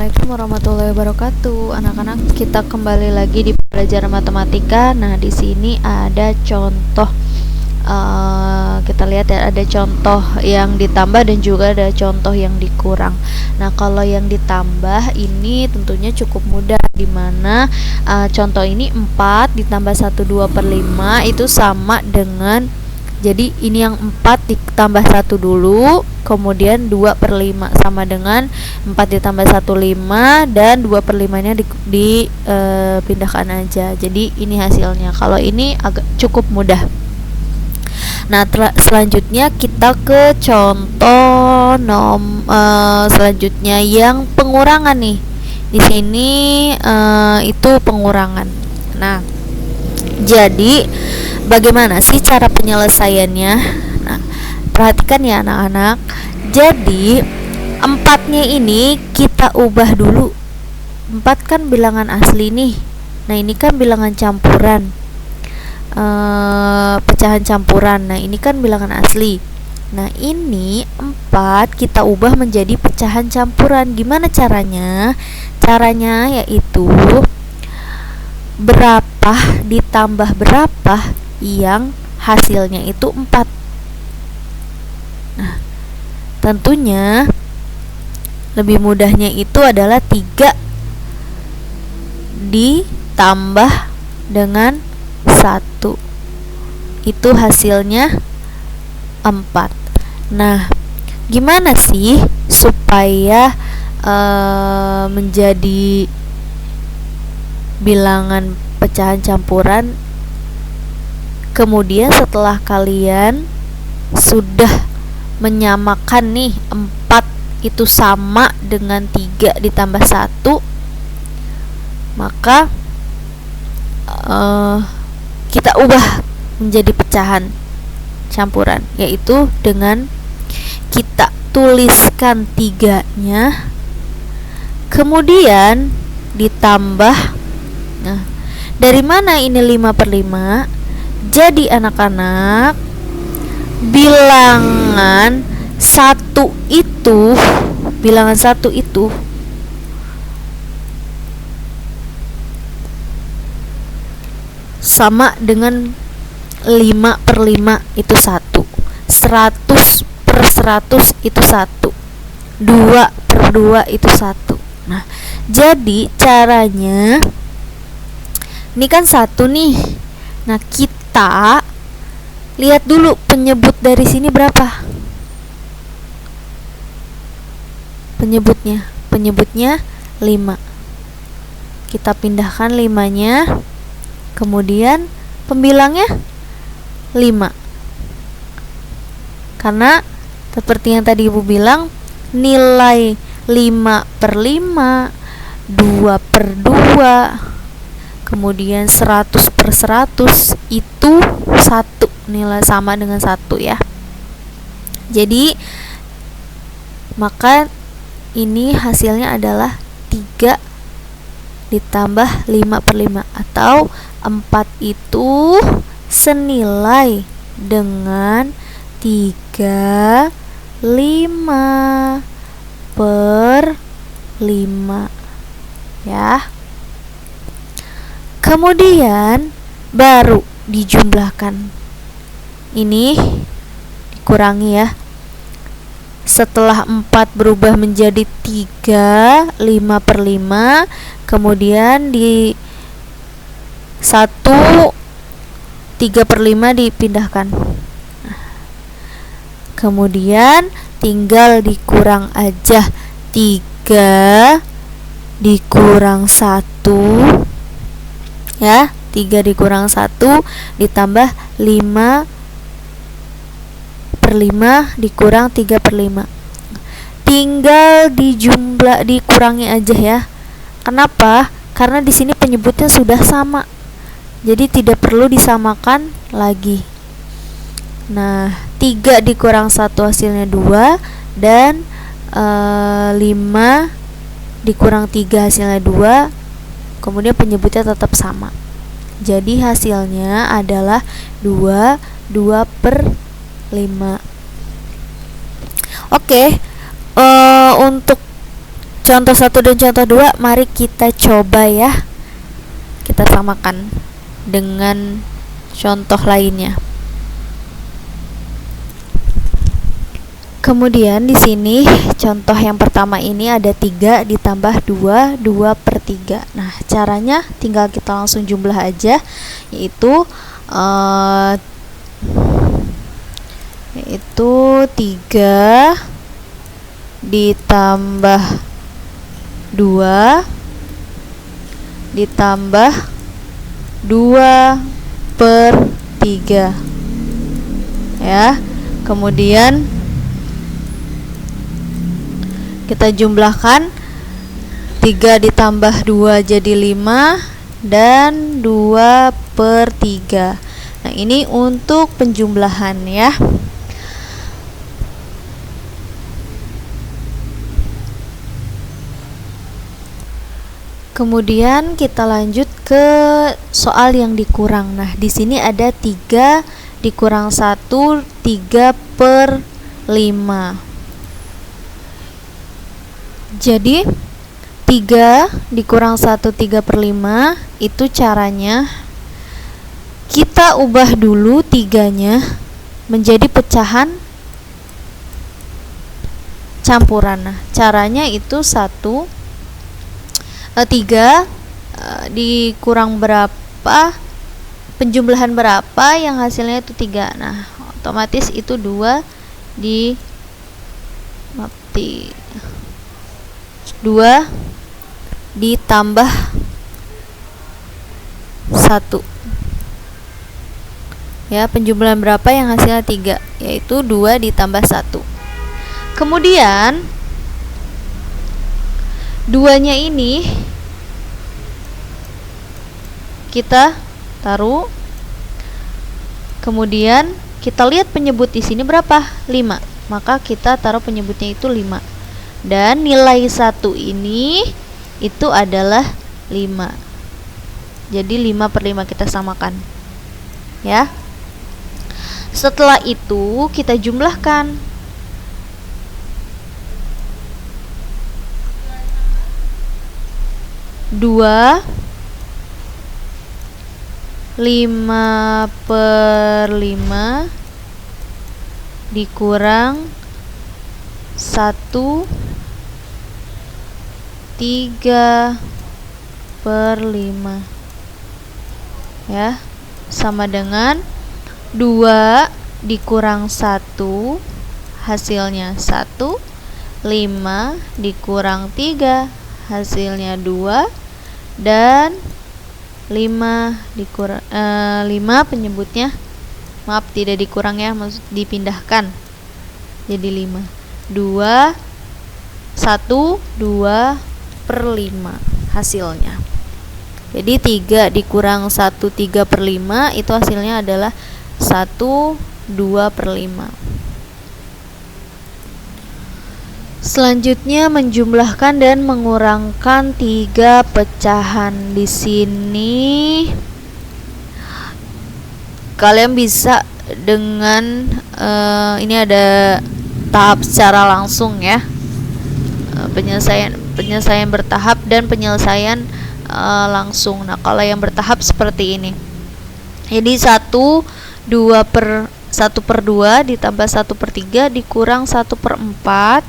Assalamualaikum warahmatullahi wabarakatuh. Anak-anak, kita kembali lagi di pelajaran matematika. Nah, di sini ada contoh. Kita lihat ya, ada contoh yang ditambah dan juga ada contoh yang dikurang. Nah, kalau yang ditambah ini tentunya cukup mudah, dimana contoh ini 4 ditambah 1/2/5 itu sama dengan, jadi ini yang 4 ditambah 1 dulu, kemudian 2/5 sama dengan 4 ditambah 1 5, dan 2/5 nya dipindahkan aja. Jadi ini hasilnya. Kalau ini agak cukup mudah. Nah, selanjutnya kita ke contoh selanjutnya yang pengurangan nih. Di sini itu pengurangan. Nah, jadi bagaimana sih cara penyelesaiannya? Nah, perhatikan ya anak-anak. Jadi 4-nya ini kita ubah dulu. 4 kan bilangan asli nih. Nah, ini kan bilangan campuran, pecahan campuran. Nah, ini kan bilangan asli. Nah, ini 4 kita ubah menjadi pecahan campuran. Gimana caranya? Caranya yaitu berapa ditambah berapa yang hasilnya itu 4. Nah, tentunya lebih mudahnya itu adalah 3 ditambah dengan 1. Itu hasilnya 4. Nah, gimana sih supaya menjadi bilangan pecahan campuran? Kemudian setelah kalian sudah menyamakan nih, 4 itu sama dengan 3 ditambah 1, maka kita ubah menjadi pecahan campuran, yaitu dengan kita tuliskan 3-nya, kemudian ditambah. Nah, dari mana ini 5/5? Jadi anak-anak, bilangan 1 itu sama dengan 5/5 itu 1, 100/100 itu 1, 2/2 itu 1. Nah, jadi caranya, ini kan 1 nih. Nah, kita lihat dulu penyebut dari sini berapa. Penyebutnya 5. Kita pindahkan 5-nya, kemudian pembilangnya 5. Karena seperti yang tadi Ibu bilang, nilai 5/5, 2/2, kemudian 100/100 itu 1, nilai sama dengan 1 ya. Jadi maka ini hasilnya adalah 3 ditambah 5/5, atau 4 itu senilai dengan 3/5 ya. Kemudian baru dijumlahkan. Ini dikurangi ya. Setelah 4 berubah menjadi 3, 5/5, kemudian di 1, 3/5 dipindahkan. Kemudian tinggal dikurang aja. 3 dikurang 1 ya, 3 dikurang 1 ditambah 5/5 dikurang 3/5. Tinggal dikurangi aja ya. Kenapa? Karena di sini penyebutnya sudah sama. Jadi tidak perlu disamakan lagi. Nah, 3 dikurang 1 hasilnya 2, dan 5 dikurang 3 hasilnya 2. Kemudian penyebutnya tetap sama. Jadi hasilnya adalah 2/5. Oke, untuk contoh 1 dan contoh 2 mari kita coba ya. Kita samakan dengan contoh lainnya. Kemudian di sini contoh yang pertama ini ada 3 ditambah 2, 2/3. Nah, caranya tinggal kita langsung jumlah aja, yaitu 3 ditambah 2 ditambah 2/3 ya. Kemudian kita jumlahkan, 3 ditambah 2 jadi 5 dan 2/3. Nah, ini untuk penjumlahan ya. Kemudian kita lanjut ke soal yang dikurang. Nah, di sini ada 3 dikurang 1, 3/5. Jadi 3 dikurang 1, 3/5 itu caranya kita ubah dulu 3-nya menjadi pecahan campuran. Nah, caranya itu 3 dikurang berapa, penjumlahan berapa yang hasilnya itu 3. Nah, otomatis itu 2 ditambah 1 ya. Penjumlahan berapa yang hasilnya 3, yaitu 2 ditambah 1. Kemudian 2-nya ini kita taruh. Kemudian kita lihat penyebut di sini berapa? 5. Maka kita taruh penyebutnya itu 5. Dan nilai 1 ini itu adalah 5. Jadi 5/5 kita samakan ya. Setelah itu kita jumlahkan. 2 5/5 dikurang 1 3/5 ya, sama dengan 2 dikurang 1 hasilnya 1, 5 dikurang 3 hasilnya 2, dan 5 dikurang 5 penyebutnya, maaf tidak dikurang ya, maksud dipindahkan jadi 5. 2 1 2/5 hasilnya. Jadi 3 dikurang 1 3/5 itu hasilnya adalah 1 2/5. Selanjutnya menjumlahkan dan mengurangkan 3 pecahan. Di sini kalian bisa dengan ini ada tahap secara langsung ya, penyelesaian bertahap dan penyelesaian langsung. Nah, kalau yang bertahap seperti ini. Jadi 1/2 ditambah 1/3 dikurang 1/4.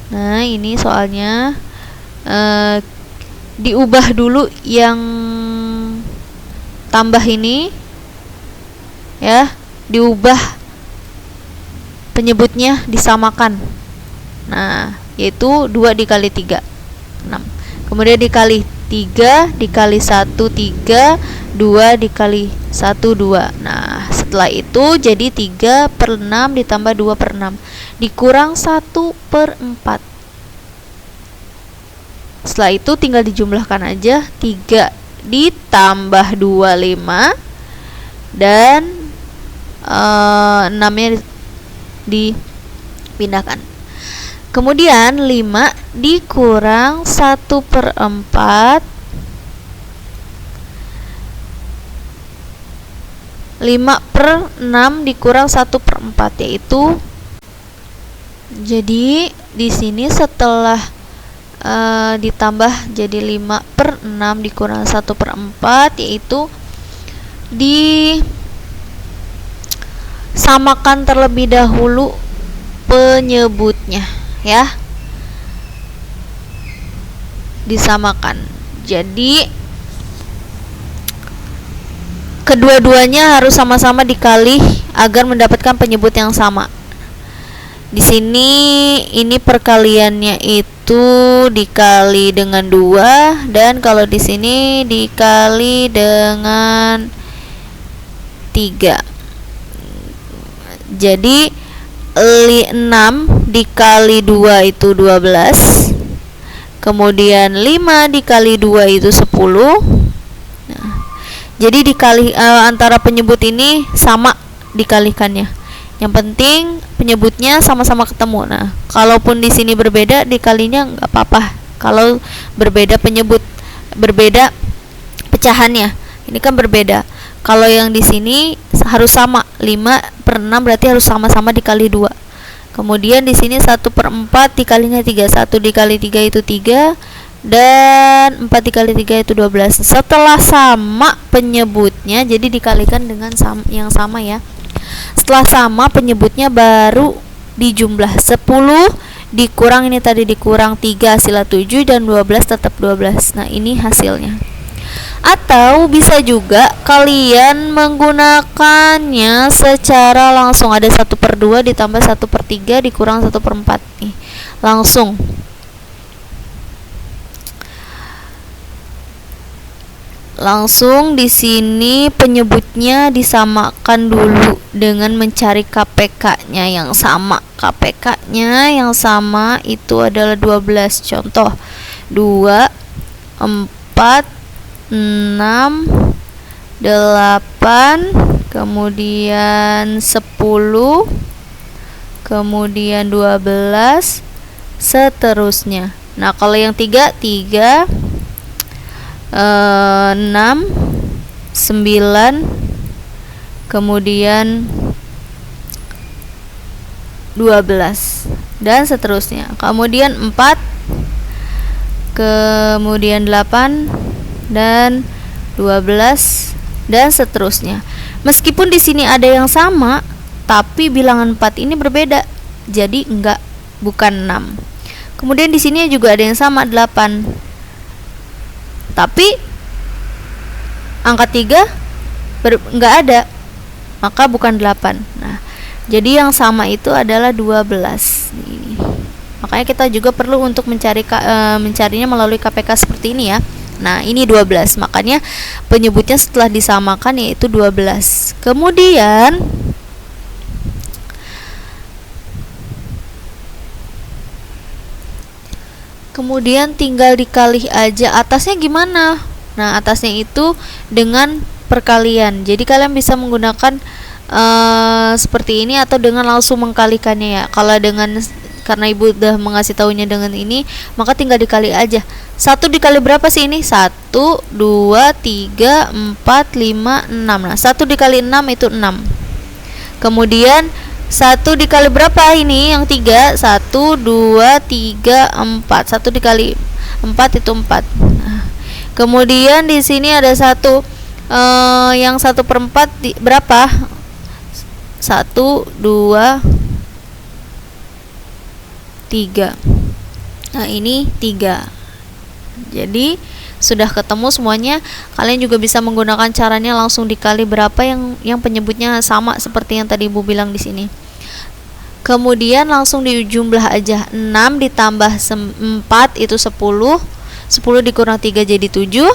Nah, ini soalnya diubah dulu yang tambah ini ya, diubah penyebutnya, disamakan. Nah, yaitu 2 dikali 3 6. Kemudian dikali 3 dikali 1 3, 2 dikali 1 2. Nah, setelah itu jadi 3/6 ditambah 2/6 dikurang 1/4. Setelah itu tinggal dijumlahkan aja, 3 ditambah 2 5 dan 6-nya dipindahkan. Kemudian 5 dikurang 1/4, 5/6 dikurang 1/4, yaitu jadi di sini setelah ditambah jadi 5/6 dikurang 1/4, yaitu disamakan terlebih dahulu penyebutnya ya, disamakan. Jadi kedua-duanya harus sama-sama dikali agar mendapatkan penyebut yang sama. Di sini ini perkaliannya itu dikali dengan 2, dan kalau di sini dikali dengan 3. Jadi 6 dikali 2 itu 12. Kemudian 5 dikali 2 itu 10. Nah, jadi dikali antara penyebut ini sama dikalikannya. Yang penting penyebutnya sama-sama ketemu. Nah, kalaupun di sini berbeda, dikalinya nggak apa-apa. Kalau berbeda penyebut, berbeda pecahannya. Ini kan berbeda. Kalau yang di sini harus sama, 5/6 berarti harus sama-sama dikali 2. Kemudian di sini 1/4 dikalinya 3. 1 dikali 3 itu 3, dan 4 dikali 3 itu 12. Setelah sama penyebutnya, jadi dikalikan dengan yang sama ya. Setelah sama penyebutnya baru dijumlah. 10 dikurang ini tadi dikurang 3 hasilnya 7, dan 12 tetap 12. Nah, ini hasilnya. Atau bisa juga kalian menggunakannya secara langsung. Ada 1/2 ditambah 1/3 dikurang 1/4 nih. Langsung. Langsung di sini penyebutnya disamakan dulu dengan mencari KPK-nya yang sama. KPK-nya yang sama itu adalah 12. Contoh 2, 4, 6, 8, kemudian 10, kemudian 12, seterusnya. Nah, kalau yang 3, 6, 9, kemudian 12, dan seterusnya. Kemudian 4, kemudian 8, dan 12, dan seterusnya. Meskipun di sini ada yang sama, tapi bilangan 4 ini berbeda. Jadi bukan 6. Kemudian di sini juga ada yang sama, 8. Tapi angka 3 nggak ada, maka bukan 8. Nah, jadi yang sama itu adalah 12. Ini. Makanya kita juga perlu untuk mencarinya melalui KPK seperti ini ya. Nah, ini 12. Makanya penyebutnya setelah disamakan yaitu 12. Kemudian tinggal dikali aja. Atasnya gimana? Nah, atasnya itu dengan perkalian. Jadi kalian bisa menggunakan seperti ini atau dengan langsung mengkalikannya ya. Kalau karena ibu udah mengasih tahunya dengan ini, maka tinggal dikali aja. 1 dikali berapa sih ini? 1, 2, 3, 4, 5, 6. Nah, 1 dikali 6 itu 6. Kemudian 1 dikali berapa ini? Yang 3. 1, 2, 3, 4. 1 dikali 4 itu 4. Nah, kemudian di sini ada 1. Yang 1/4 berapa? 1, 2, 3. Nah, ini 3. Jadi sudah ketemu semuanya. Kalian juga bisa menggunakan caranya langsung dikali berapa yang penyebutnya sama seperti yang tadi ibu bilang di sini. Kemudian langsung dijumlah aja. 6 ditambah 4 itu 10. 10 dikurang 3 jadi 7.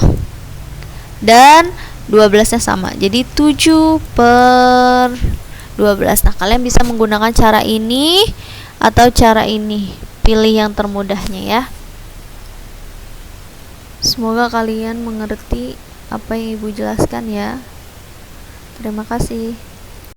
Dan 12-nya sama. Jadi 7/12. Nah, kalian bisa menggunakan cara ini atau cara ini. Pilih yang termudahnya ya. Semoga kalian mengerti apa yang ibu jelaskan ya. Terima kasih.